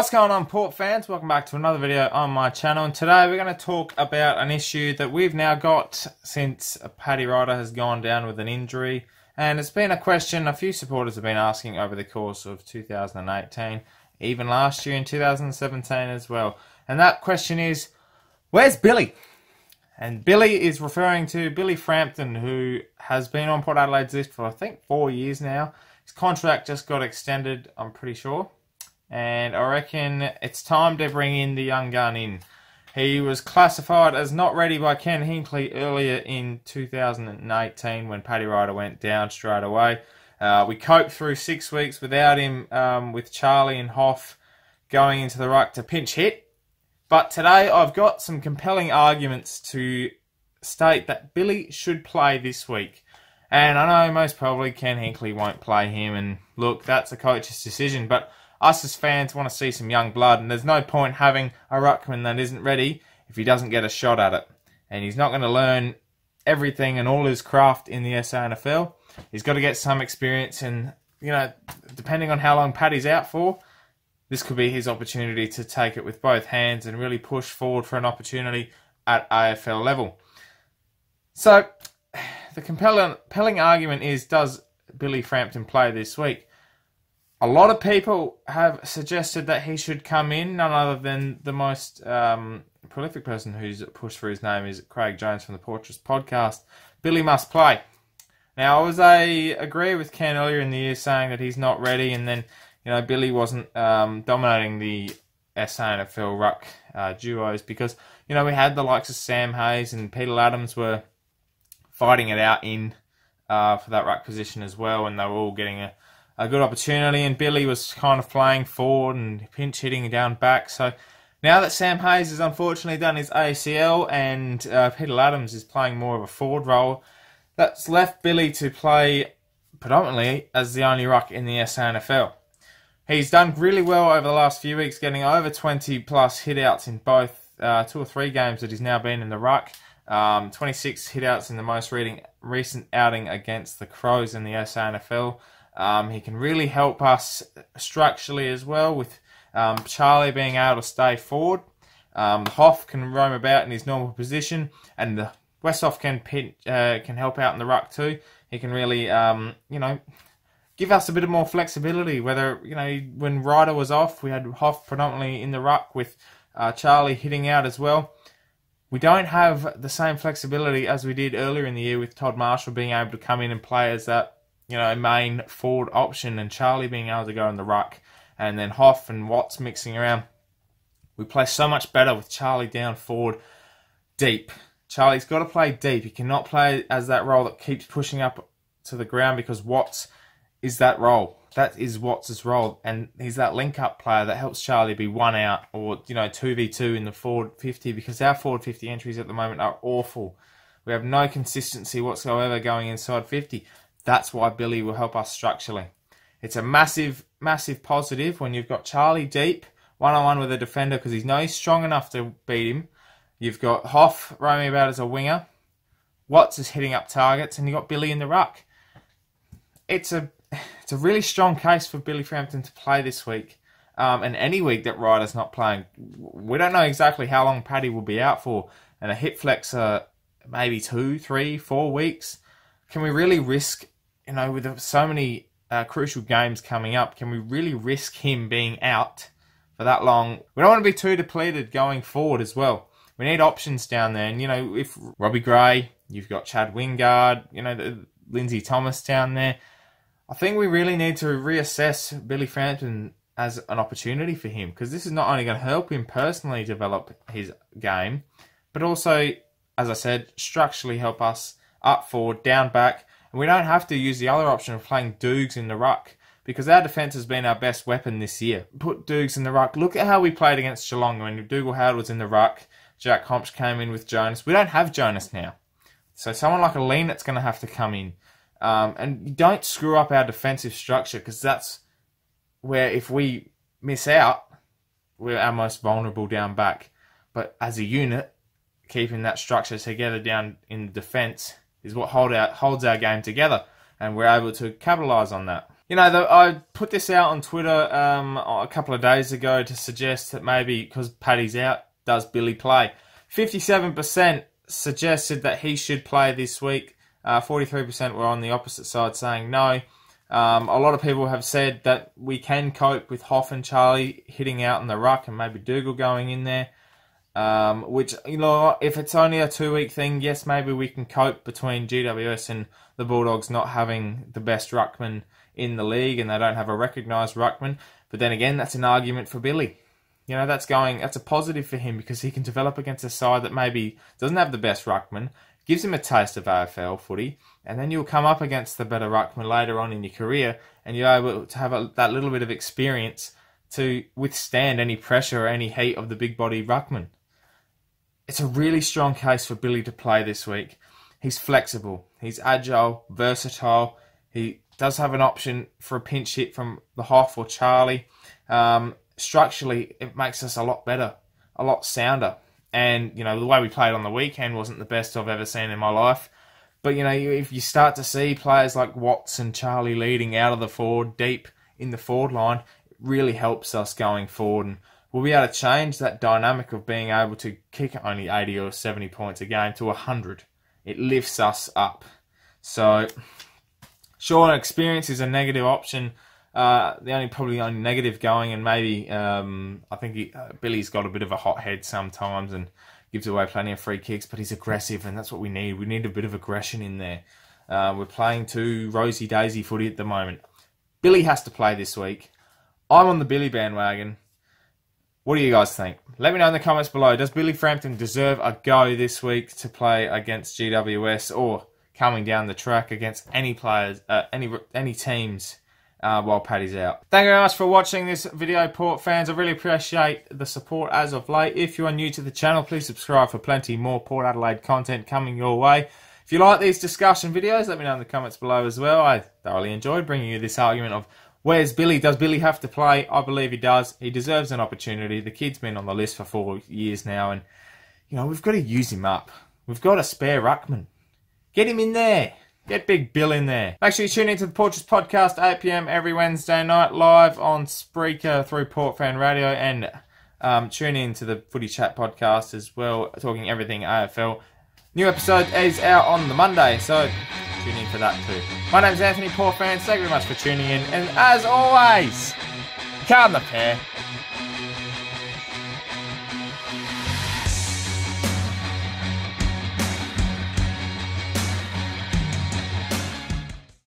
What's going on, Port fans? Welcome back to another video on my channel, and today we're going to talk about an issue that we've now got since Paddy Ryder has gone down with an injury, and it's been a question a few supporters have been asking over the course of 2018, even last year in 2017 as well. And that question is, where's Billy? And Billy is referring to Billy Frampton, who has been on Port Adelaide's list for I think 4 years now. His contract just got extended, I'm pretty sure. And I reckon it's time to bring in the young gun in. He was classified as not ready by Ken Hinkley earlier in 2018 when Paddy Ryder went down straight away. We coped through 6 weeks without him, with Charlie and Hoff going into the ruck to pinch hit. But today I've got some compelling arguments to state that Billy should play this week. And I know most probably Ken Hinkley won't play him, and look, that's a coach's decision, but us as fans want to see some young blood, and there's no point having a ruckman that isn't ready if he doesn't get a shot at it. And he's not going to learn everything and all his craft in the SANFL. He's got to get some experience, and, you know, depending on how long Paddy's out for, this could be his opportunity to take it with both hands and really push forward for an opportunity at AFL level. So, the compelling argument is, does Billy Frampton play this week? A lot of people have suggested that he should come in. None other than the most prolific person who's pushed for his name is Craig Jones from the Portress podcast. Billy must play. Now, I agree with Ken earlier in the year saying that he's not ready, and then, you know, Billy wasn't dominating the SANFL ruck duos because, you know, we had the likes of Sam Hayes and Peter Adams were fighting it out in for that ruck position as well, and they were all getting a good opportunity, and Billy was kind of playing forward and pinch hitting down back. So now that Sam Hayes has unfortunately done his ACL and Peter Adams is playing more of a forward role, that's left Billy to play predominantly as the only ruck in the SANFL. He's done really well over the last few weeks, getting over 20 plus hitouts in both 2 or 3 games that he's now been in the ruck. 26 hitouts in the most recent outing against the Crows in the SANFL. He can really help us structurally as well, with Charlie being able to stay forward. Hoff can roam about in his normal position, and the Westhoff can help out in the ruck too. He can really, you know, give us a bit of more flexibility. Whether, you know, when Ryder was off, we had Hoff predominantly in the ruck with Charlie hitting out as well. We don't have the same flexibility as we did earlier in the year with Todd Marshall being able to come in and play as that, you know, main forward option, and Charlie being able to go in the ruck, and then Hoff and Watts mixing around. We play so much better with Charlie down forward deep. Charlie's got to play deep. He cannot play as that role that keeps pushing up to the ground, because Watts is that role. That is Watts' role, and he's that link-up player that helps Charlie be 1 out or, you know, 2v2 in the forward 50, because our forward 50 entries at the moment are awful. We have no consistency whatsoever going inside 50. That's why Billy will help us structurally. It's a massive, massive positive when you've got Charlie deep, one-on-one with a defender, because he's strong enough to beat him. You've got Hoff roaming about as a winger. Watts is hitting up targets, and you've got Billy in the ruck. It's a really strong case for Billy Frampton to play this week, and any week that Ryder's not playing. We don't know exactly how long Paddy will be out for, and a hip flex maybe 2, 3, 4 weeks. Can we really risk, you know, with so many crucial games coming up, can we really risk him being out for that long? We don't want to be too depleted going forward as well. We need options down there. And, you know, if Robbie Gray, you've got Chad Wingard, you know, Lindsay Thomas down there, I think we really need to reassess Billy Frampton as an opportunity for him, because this is not only going to help him personally develop his game, but also, as I said, structurally help us up forward, down back, and we don't have to use the other option of playing Dukes in the ruck, because our defence has been our best weapon this year. Put Dukes in the ruck. Look at how we played against Geelong when Dougal Howard was in the ruck. Jack Homsch came in with Jonas. We don't have Jonas now. So someone like a Leanet's going to have to come in. And you don't screw up our defensive structure, because that's where, if we miss out, we're our most vulnerable down back. But as a unit, keeping that structure together down in the defence is what holds our game together, and we're able to capitalise on that. You know, I put this out on Twitter a couple of days ago to suggest that maybe because Paddy's out, does Billy play? 57% suggested that he should play this week. 43% were on the opposite side saying no. A lot of people have said that we can cope with Hoff and Charlie hitting out in the ruck and maybe Dougal going in there. Which, you know, if it's only a 2-week thing, yes, maybe we can cope between GWS and the Bulldogs not having the best ruckman in the league and they don't have a recognised ruckman. But then again, that's an argument for Billy. You know, that's a positive for him because he can develop against a side that maybe doesn't have the best ruckman, gives him a taste of AFL footy, and then you'll come up against the better ruckman later on in your career and you're able to have that little bit of experience to withstand any pressure or any heat of the big body ruckman. It's a really strong case for Billy to play this week. He's flexible, he's agile, versatile. He does have an option for a pinch hit from the Hoff or Charlie. Structurally, it makes us a lot better, a lot sounder. And, you know, the way we played on the weekend wasn't the best I've ever seen in my life. But, you know, if you start to see players like Watts and Charlie leading out of the forward, deep in the forward line, it really helps us going forward. And we'll be able to change that dynamic of being able to kick only 80 or 70 points a game to 100. It lifts us up. Sure, experience is a negative option. The only negative going, and maybe I think Billy's got a bit of a hot head sometimes and gives away plenty of free kicks, but he's aggressive, and that's what we need. We need a bit of aggression in there. We're playing too rosy-daisy footy at the moment. Billy has to play this week. I'm on the Billy bandwagon. What do you guys think? Let me know in the comments below. Does Billy Frampton deserve a go this week to play against GWS or coming down the track against any players, any teams while Paddy's out? Thank you very much for watching this video, Port fans. I really appreciate the support as of late. If you are new to the channel, please subscribe for plenty more Port Adelaide content coming your way. If you like these discussion videos, let me know in the comments below as well. I thoroughly enjoyed bringing you this argument of where's Billy? Does Billy have to play? I believe he does. He deserves an opportunity. The kid's been on the list for 4 years now, and you know we've got to use him up. We've got a spare ruckman. Get him in there. Get Big Bill in there. Make sure you tune into the Portraits Podcast, 8 PM every Wednesday night, live on Spreaker through Port Fan Radio, and tune in to the Footy Chat Podcast as well, talking everything AFL. New episode is out on the Monday, so tune in for that too. My name's Anthony, Port fans. Thank you very much for tuning in, and as always, calm the pair.